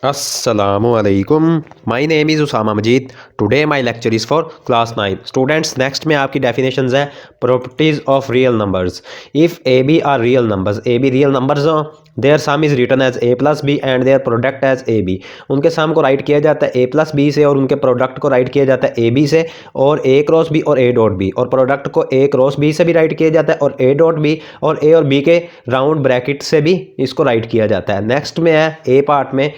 Assalamualaikum. My name is Usama Majid. Today my lecture is for class 9. Students, next में आपकी definitions है properties of real numbers. If AB are real numbers, AB real numbers हो, their sum is written as A plus B and their product as AB. उनके sum को write किया जाता है A plus B से और उनके product को write किया जाता है AB से और A cross B और A dot B और product को A cross B से भी write किया जाता है और A dot B और A और B के round bracket से भी इसको write किया जाता है. Next में है A part में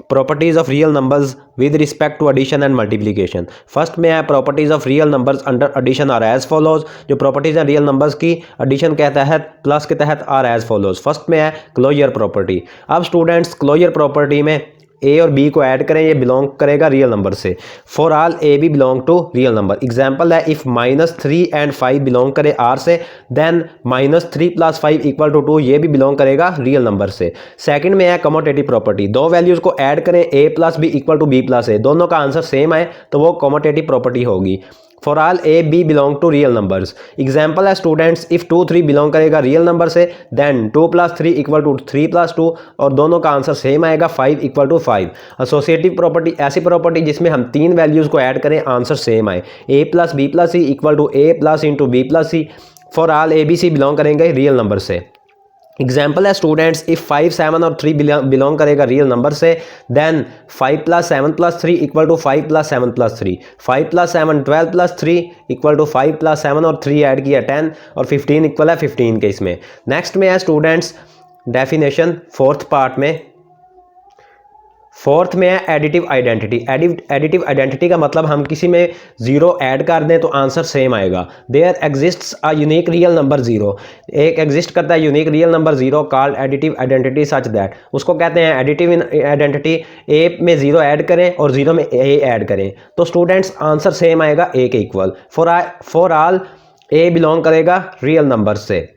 properties of real numbers with respect to addition and multiplication. First में है properties of real numbers under addition are as follows. जो प्रॉपर्टीज हैं रियल नंबर्स की एडिशन के तहत प्लस के तहत आर एज फॉलोज. फर्स्ट में है क्लोजर प्रॉपर्टी. अब स्टूडेंट्स क्लोजर प्रॉपर्टी में ए और बी को ऐड करें, ये बिलोंग करेगा रियल नंबर से. For all a B belong to real number. Example है इफ -3 एंड 5 बिलोंग करे आर से, देन -3 + 5 = 2, ये भी बिलोंग करेगा रियल नंबर से. सेकंड में है कमोटेटिव प्रॉपर्टी. दो वैल्यूज को ऐड करें a + b = b + a, दोनों का आंसर सेम है तो वो कमोटेटिव प्रॉपर्टी होगी. For all a B belong to real numbers. Example है स्टूडेंट्स इफ 2 3 बिलोंग करेगा रियल नंबर से, देन 2 + 3 = 3 + 2 और दोनों का आंसर सेम आएगा 5 = 5. एसोसिएटिव प्रॉपर्टी ऐसी प्रॉपर्टी जिसमें हम तीन वैल्यूज को ऐड करें आंसर सेम आए. a + b + c = a + b + c. For all a B C belong करेंगे रियल नंबर से. एग्जाम्पल है स्टूडेंट्स इफ 5 7 और 3 बिलोंग करेगा रियल नंबर से, देन 5 + 7 + 3 = 5 + 7 + 3. 5 + 7 12 + 3 = 5 + 7 और 3 ऐड किया 10 और 15 इक्वल है 15 के. इसमें नेक्स्ट में है स्टूडेंट्स डेफिनेशन फोर्थ पार्ट में. फोर्थ में है एडिटिव आइडेंटिटी. एडिटिव आइडेंटिटी का मतलब हम किसी में जीरो ऐड कर दें तो आंसर सेम आएगा. There exists a unique real number zero. एक एग्जिस्ट करता है unique real number zero called additive identity such that, उसको कहते हैं एडिटिव आइडेंटिटी. ए में जीरो ऐड करें और जीरो में ए ऐड करें तो स्टूडेंट्स आंसर सेम आएगा ए के equal. For all a belong करेगा रियल नंबर से.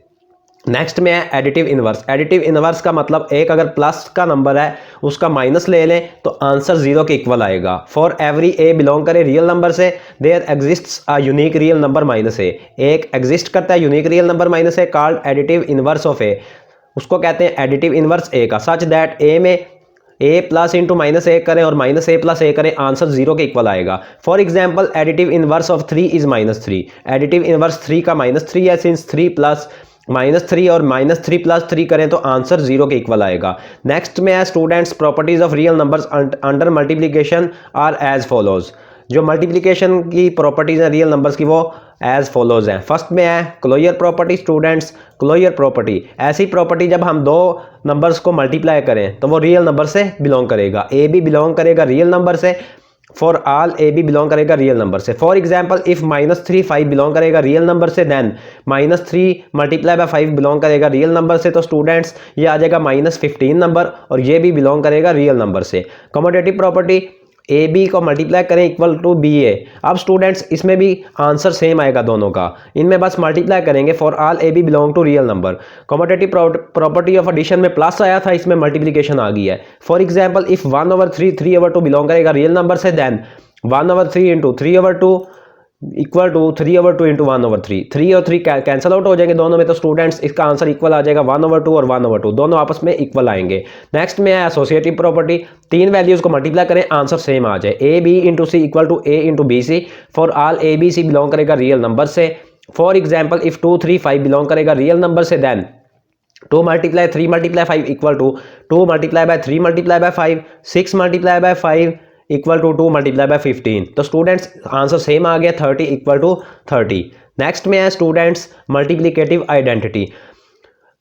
नेक्स्ट में है एडिटिव इनवर्स. एडिटिव इनवर्स का मतलब एक अगर प्लस का नंबर है उसका माइनस ले लें तो आंसर जीरो के इक्वल आएगा. फॉर एवरी ए बिलोंग करे रियल नंबर से, there exists a unique real number -a. एक एग्जिस्ट करता है unique real number -a called additive inverse of A, उसको कहते हैं एडिटिव इनवर्स ए का. सच दैट ए में a + (-a) करें और -a + a करें आंसर जीरो के इक्वल आएगा. For example additive inverse of 3 is -3. Additive inverse 3 का -3 है सिंस 3 + -3 और -3 + 3 करें तो आंसर जीरो के इक्वल आएगा. नेक्स्ट में है students properties of real numbers under multiplication are as follows. जो मल्टीप्लिकेशन की प्रॉपर्टीज हैं रियल नंबर्स की वो एज फॉलोज हैं. फर्स्ट में है closure property. Students closure property ऐसी प्रॉपर्टी जब हम दो नंबर्स को मल्टीप्लाई करें तो वो रियल नंबर से बिलोंग करेगा. ए बी बिलोंग करेगा रियल नंबर से. For all a B belong करेगा रियल नंबर से. फॉर एग्जाम्पल इफ -3 5 बिलोंग करेगा रियल नंबर से, देन -3 × 5 बिलोंग करेगा रियल नंबर से तो स्टूडेंट्स ये आ जाएगा -15 नंबर और ये भी बिलोंग करेगा रियल नंबर से. कमोटेटिव प्रॉपर्टी ए बी को मल्टीप्लाई करें इक्वल टू बी ए. अब स्टूडेंट्स इसमें भी आंसर सेम आएगा दोनों का, इनमें बस मल्टीप्लाई करेंगे. For all a B belong to real number. Commutative property of addition में प्लस आया था, इसमें मल्टीप्लिकेशन आ गई है. फॉर एग्जाम्पल इफ 1/3 3/2 बिलोंग करेगा रियल नंबर से, देन 1/3 × 3/2 इक्वल टू 3/2 × 1/3. 3 और 3 कैंसिल आउट हो जाएंगे दोनों में तो स्टूडेंट्स इसका आंसर इक्वल आ जाएगा 1/2 और 1/2 दोनों आपस में इक्वल आएंगे. नेक्स्ट में है एसोसिएटिव प्रॉपर्टी. तीन वैल्यूज को मल्टीप्लाई करें आंसर सेम आ जाए. a b × c = a × b c. For all a b c belong करेगा रियल नंबर से. फॉर एग्जाम्पल इफ 2 3 5 बिलोंग करेगा रियल नंबर से, देन 2 × 3 × 5 = 2 × 3 × 5 6 × 5 = 2 × 15. तो स्टूडेंट्स आंसर सेम आ गया 30 = 30. नेक्स्ट में है students multiplicative identity.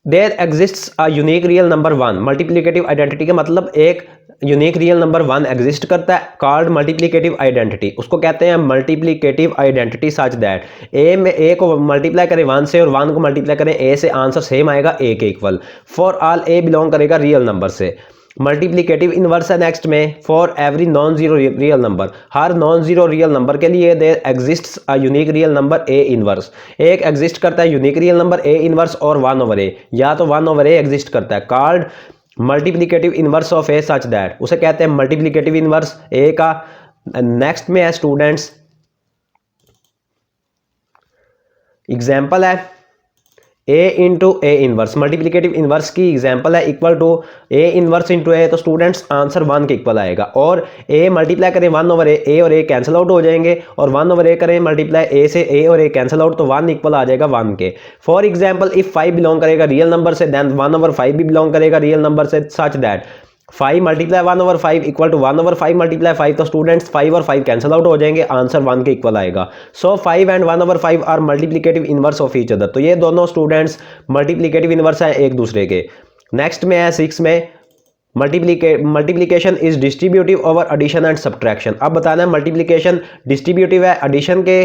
There exists a unique real number 1. Multiplicative identity का मतलब एक यूनिक रियल नंबर 1 एग्जिस्ट करता है कॉल्ड मल्टीप्लिकेटिव आइडेंटिटी, उसको कहते हैं मल्टीप्लिकेटिव आइडेंटिटी सच दैट ए में ए को मल्टीप्लाई करें 1 से और 1 को मल्टीप्लाई करें ए से आंसर सेम आएगा ए के equal. For all a belong करेगा रियल नंबर से. मल्टीप्लिकेटिव इनवर्स है नेक्स्ट में. For every non zero real number, हर नॉन जीरो रियल नंबर के लिए there exists a unique real number a inverse. एक एग्जिस्ट करता है unique real number a inverse और 1/a, या तो 1/a एग्जिस्ट करता है called multiplicative inverse of a such that, उसे कहते हैं मल्टीप्लिकेटिव इनवर्स ए का. नेक्स्ट में है स्टूडेंट्स एग्जाम्पल है A into A inverse, multiplicative inverse की एग्जांपल है equal to A inverse into A, तो स्टूडेंट्स आंसर 1 के इक्वल आएगा। और ए मल्टीप्लाई करें 1 ओवर ए और ए कैंसिल आउट हो जाएंगे, और 1 ओवर ए करें मल्टीप्लाई ए से ए और ए कैंसिल आउट, तो 1 इक्वल आ जाएगा 1 के। फॉर एग्जाम्पल इफ 5 बिलोंग करेगा रियल नंबर से, देन 1 ओवर 5 भी बिलोंग करेगा रियल नंबर से, such that 5 multiply 1 over 5 equal to 1 over 5 multiply 5, तो स्टूडेंट्स 5 और 5 कैंसिल आउट हो जाएंगे, आंसर 1 के इक्वल आएगा। So 5 and 1 over 5 are multiplicative inverse of each other, तो ये दोनों स्टूडेंट्स मल्टीप्लिकेटिव इनवर्स हैं एक दूसरे के। नेक्स्ट में है 6 में multiplication is distributive over addition and subtraction. अब बताना है मल्टीप्लिकेशन डिस्ट्रीब्यूटिव है एडिशन के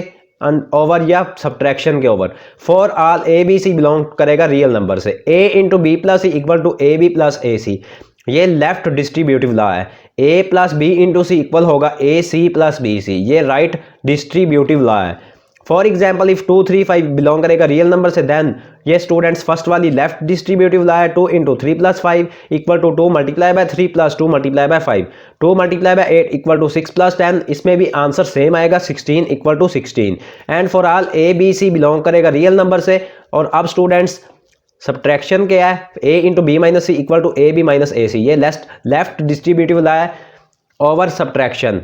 ओवर या सब्ट्रैक्शन के over. For all A B C belong करेगा रियल नंबर से, A into B plus C equal to A B plus A C, ये लेफ्ट डिस्ट्रीब्यूटिव लॉ है। A plus B into C equal होगा A C plus B C, ये right distributive law है। For example if 2 3 5 belong करेगा real number से, then ये students first वाली left distributive law है। 2 into 3 plus 5 equal to 2 multiply by 3 plus 2 multiply by 5, 2 multiply by 8 equal to 6 plus 10, इसमें भी answer same आएगा 16 equal to 16। And for all A B C belong करेगा real number से। और अब students subtraction क्या है, A into B minus C equal to A B minus A C, ये लेफ्ट डिस्ट्रीब्यूटिव लॉ है ओवर सब्ट्रैक्शन।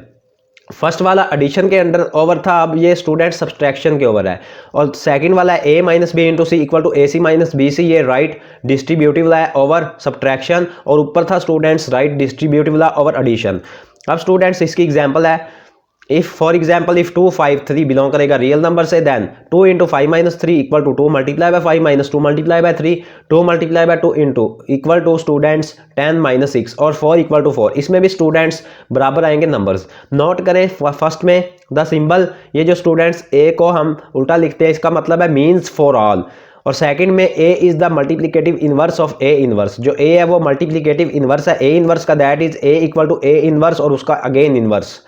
फर्स्ट वाला addition के अंडर ओवर था, अब ये स्टूडेंट सब्ट्रैक्शन के ओवर है। और सेकंड वाला है A minus B into C equal to A C minus B C, ये राइट डिस्ट्रीब्यूटिव लॉ है ओवर सब्ट्रैक्शन। और ऊपर था students right distributive law over addition. अब स्टूडेंट्स इसकी एग्जाम्पल है, if for example if 2 5 3 belong करेगा रियल नंबर से, then 2 into 5 minus 3 equal to 2 multiply by 5 minus 2 multiply by 3, 2 multiply by 2 into equal to students 10 minus 6 और 4 equal to 4, इसमें भी students बराबर आएंगे नंबर्स। नोट करें फर्स्ट में द सिंबल, ये जो स्टूडेंट्स ए को हम उल्टा लिखते हैं इसका मतलब है मीन्स फॉर ऑल। और सेकंड में A is the multiplicative inverse of A inverse, जो ए है वो मल्टीप्लिकेटिव इनवर्स है ए इनवर्स का, that is A equal to A inverse और उसका अगेन इनवर्स।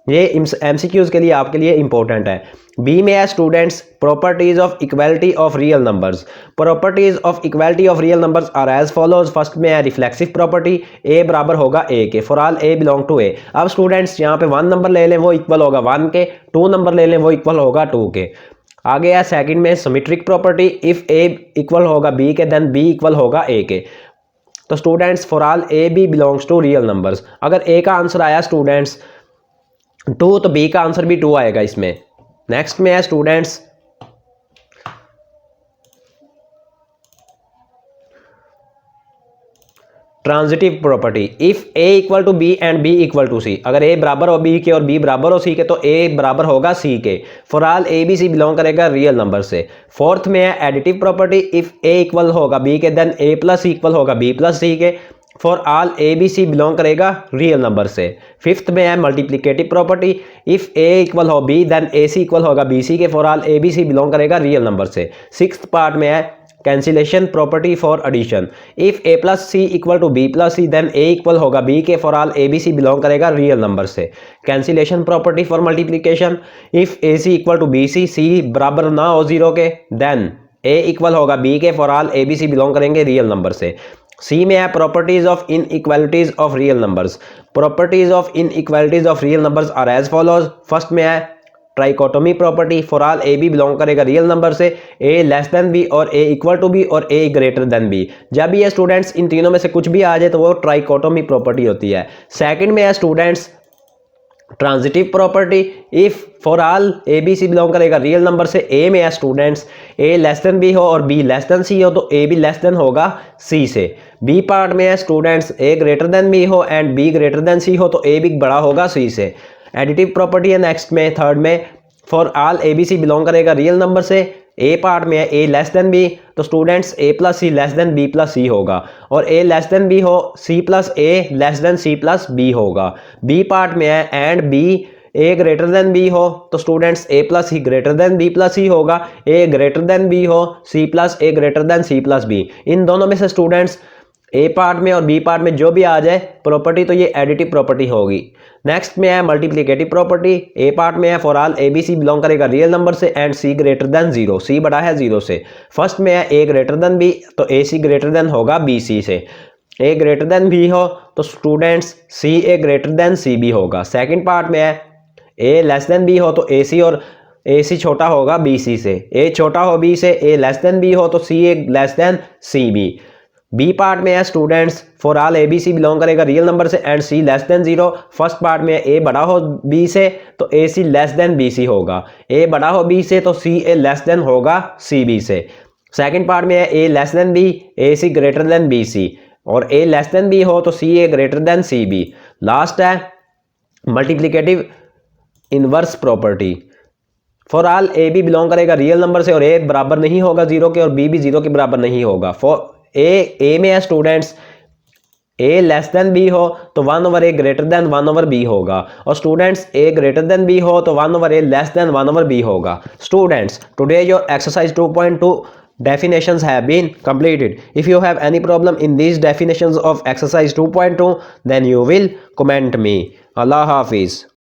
ये एमसीक्यूज के लिए आपके लिए इंपॉर्टेंट है। बी में है students properties of equality of real numbers. Properties of equality of real numbers are as follows. First में है रिफ्लेक्सिव प्रॉपर्टी, ए बराबर होगा ए के, for all A belong to A. अब स्टूडेंट्स यहाँ पे 1 नंबर ले लें वो इक्वल होगा 1 के, 2 नंबर ले लें वो इक्वल होगा 2 के। आगे है सेकंड में symmetric property, if A equal होगा बी के देन बी इक्वल होगा ए के। तो students for all A B belongs to real numbers, अगर ए का आंसर आया स्टूडेंट्स 2 तो बी का आंसर भी 2 आएगा इसमें। नेक्स्ट में है students transitive property, if A equal to B and B equal to C, अगर ए बराबर हो बी के और बी बराबर हो सी के तो ए बराबर होगा सी के। For all A B C belong करेगा रियल नंबर से। फोर्थ में है additive property, if A equal होगा बी के देन ए प्लस इक्वल होगा बी प्लस सी के। For all A B C belong करेगा रियल नंबर से। फिफ्थ में है multiplicative property, if A equal हो B then A C equal होगा बी सी के। For all A B C belong करेगा रियल नंबर से। सिक्स्थ पार्ट में है cancellation property for addition, if A plus C equal to B plus C then A equal होगा B के। For all A B C belong करेगा real number से। Cancellation property for multiplication, if A C equal to B C, C बराबर ना हो 0 के then A equal होगा B के। For all A B C belong करेंगे रियल नंबर से। सी में है properties of inequalities of real numbers. Properties of inequalities of real numbers are as follows. First में है trichotomy property, for all A B belong करेगा real number से। A less than B और ए equal to B और ए greater than B, जब ये students in तीनों में से कुछ भी आ जाए तो वो ट्राइकोटोमी प्रॉपर्टी होती है। सेकंड में है students transitive property, if for all A B C belong करेगा रियल नंबर से। ए में है students A less than B हो और बी लेस देन सी हो तो ए भी लेस देन होगा सी से। बी पार्ट में है students A greater than B हो and B greater than C हो तो ए भी बड़ा होगा सी से। एडिटिव प्रॉपर्टी है नेक्स्ट में थर्ड में, for all A B C belong करेगा रियल नंबर से। ए पार्ट में है ए लेस देन बी तो students A plus C less than B plus C होगा, और ए लेस देन बी हो C plus A less than C plus B होगा। B part में है and B A greater than B हो तो students A plus C greater than B plus C होगा। A greater than B हो C plus A greater than C plus B. इन दोनों में से स्टूडेंट्स ए पार्ट में और बी पार्ट में जो भी आ जाए प्रॉपर्टी तो ये एडिटिव प्रॉपर्टी होगी। नेक्स्ट में है मल्टीप्लिकेटिव प्रॉपर्टी, ए पार्ट में है for all A B C belong करेगा रियल नंबर से and C greater than 0, C बड़ा है 0 से। फर्स्ट में है ए ग्रेटर देन बी तो ए सी ग्रेटर देन होगा बी सी से। ए ग्रेटर देन बी हो तो students C A greater than C B होगा। सेकंड पार्ट में है ए लेस देन बी हो तो ए सी और ए सी छोटा होगा बी सी से, ए छोटा हो बी से, ए लेस देन बी हो तो C A less than C B. B part में है students for all A B C belong करेगा रियल नंबर से and C less than zero. First part में ए बड़ा हो बी से तो A C less than B C होगा, ए बड़ा हो बी से तो सी ए लेस देन होगा सी बी से। सेकंड पार्ट में है A less than B, A C greater than B C, और ए लेस देन बी हो तो C A greater than C B. Last है multiplicative inverse property, for all A B belong करेगा real number से और ए बराबर नहीं होगा जीरो के और बी भी जीरो के बराबर नहीं होगा। फॉर ए में है students A less than B हो तो 1 ओवर ए ग्रेटर देन 1 ओवर बी होगा, और students A greater than B हो तो 1 ओवर ए लेस देन 1 ओवर बी होगा। Students today your exercise 2.2 definitions have been completed. If you have any problem in these definitions of exercise 2.2 then you will comment me. Allah Hafiz.